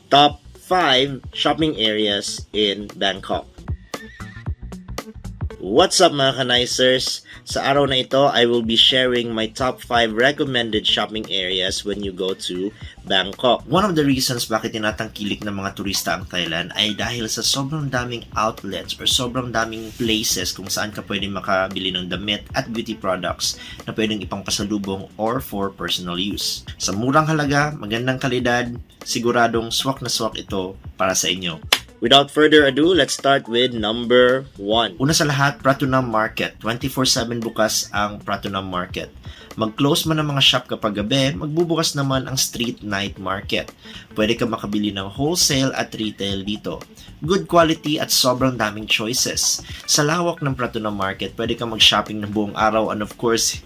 Top 5 shopping areas in Bangkok. What's up mga kanaisers? Sa araw na ito, I will be sharing my top 5 recommended shopping areas when you go to Bangkok. One of the reasons bakit tinatangkilik ng mga turista ang Thailand ay dahil sa sobrang daming outlets or sobrang daming places kung saan ka pwedeng makabili ng damit at beauty products na pwedeng ipangpasalubong or for personal use. Sa murang halaga, magandang kalidad, siguradong swak na swak ito para sa inyo. Without further ado, let's start with number 1. Una sa lahat, Pratunam Market. 24/7 bukas ang Pratunam Market. Mag-close man ang mga shop kapag gabi, magbubukas naman ang street night market. Pwede ka makabili ng wholesale at retail dito. Good quality at sobrang daming choices. Sa lawak ng Pratunam Market, pwede ka mag-shopping ng buong araw and of course,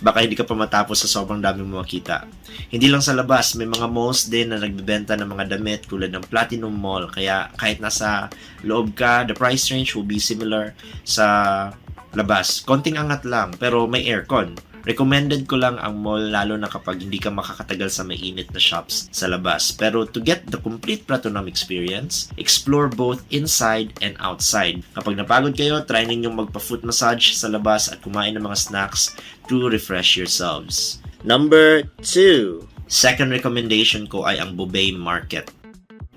baka hindi ka pa matapos sa sobrang daming makita. Hindi lang sa labas, may mga malls din na nagbebenta ng mga damit tulad ng Platinum Mall. Kaya kahit nasa loob ka, the price range will be similar sa labas. Konting angat lang, pero may aircon. Recommended ko lang ang mall lalo na kapag hindi ka makakatagal sa mainit na shops sa labas. Pero to get the complete Pratunam experience, explore both inside and outside. Kapag napagod kayo, try ninyong magpa-foot massage sa labas at kumain ng mga snacks to refresh yourselves. Number 2. Second recommendation ko ay ang Bubay Market.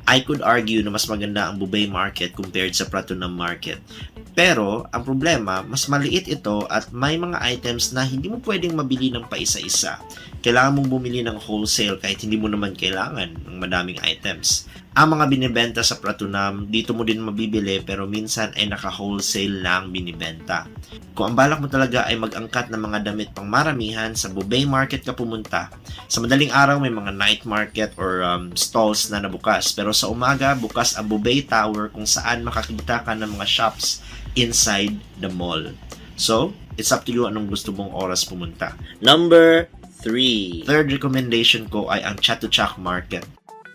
I could argue na mas maganda ang Bubay Market compared sa Pratunam Market. Pero, ang problema, mas maliit ito at may mga items na hindi mo pwedeng mabili ng paisa-isa. Kailangan mong bumili ng wholesale kahit hindi mo naman kailangan ng madaming items. Ang mga binibenta sa Pratunam, dito mo din mabibili pero minsan ay naka-wholesale lang binibenta. Kung ang balak mo talaga ay mag-angkat ng mga damit pang maramihan, sa Bubay Market ka pumunta. Sa madaling araw may mga night market or stalls na nabukas. Pero sa umaga, bukas ang Bubay Tower kung saan makakita ka ng mga shops inside the mall. So, it's up to you anong gusto mong oras pumunta. Number 3. Third recommendation ko ay ang Chatuchak Market.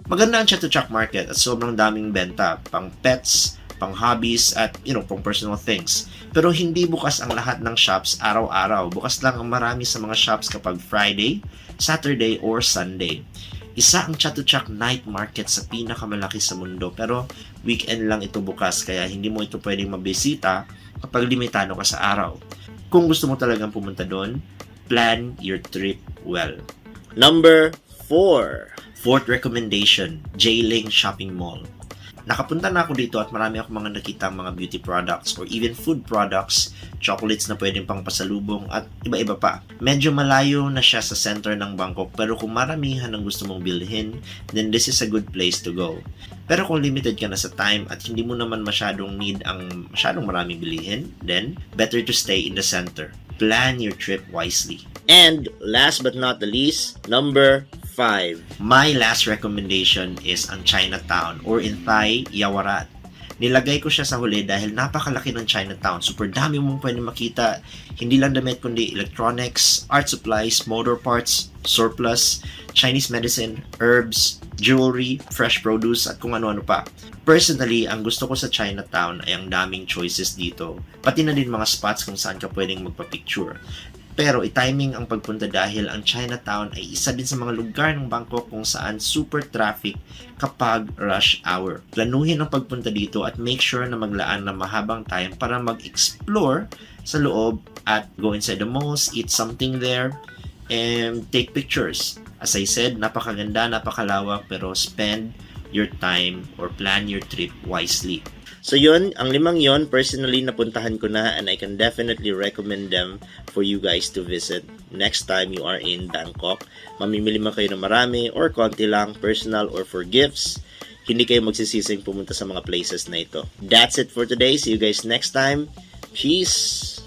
Maganda ang Chatuchak Market at sobrang daming benta, pang pets, pang hobbies at pang personal things. Pero hindi bukas ang lahat ng shops araw-araw. Bukas lang ang marami sa mga shops kapag Friday, Saturday or Sunday. Isa ang Chatuchak Night Market sa pinakamalaki sa mundo pero weekend lang ito bukas kaya hindi mo ito pwedeng mabisita kapag limitado ka sa araw. Kung gusto mo talagang pumunta doon, plan your trip well. Number 4. Fourth recommendation, Jailing Shopping Mall. Nakapunta na ako dito at marami akong mga nakitang mga beauty products or even food products, chocolates na pwedeng pang pasalubong at iba-iba pa. Medyo malayo na siya sa center ng Bangkok pero kung maramihan ang gusto mong bilhin, then this is a good place to go. Pero kung limited ka na sa time at hindi mo naman masyadong need ang masyadong maraming bilihin, then better to stay in the center. Plan your trip wisely. And last but not the least, number 5. My last recommendation is ang Chinatown or in Thai, Yawarat. Nilagay ko siya sa huli dahil napakalaki ng Chinatown. Super dami mong pwede makita. Hindi lang damit kundi electronics, art supplies, motor parts, surplus, Chinese medicine, herbs, jewelry, fresh produce at kung ano-ano pa. Personally, ang gusto ko sa Chinatown ay ang daming choices dito. Pati na din mga spots kung saan ka pwedeng magpa-picture. Pero i-timing ang pagpunta dahil ang Chinatown ay isa din sa mga lugar ng Bangkok kung saan super traffic kapag rush hour. Planuhin ang pagpunta dito at make sure na maglaan ng mahabang time para mag-explore sa loob at go inside the malls, eat something there, and take pictures. As I said, napakaganda, napakalawak, pero spend your time or plan your trip wisely. So yun, ang 5 yon personally napuntahan ko na and I can definitely recommend them for you guys to visit next time you are in Bangkok. Mamimili man kayo ng marami or konti lang, personal or for gifts. Hindi kayo magsisising pumunta sa mga places na ito. That's it for today. See you guys next time. Peace!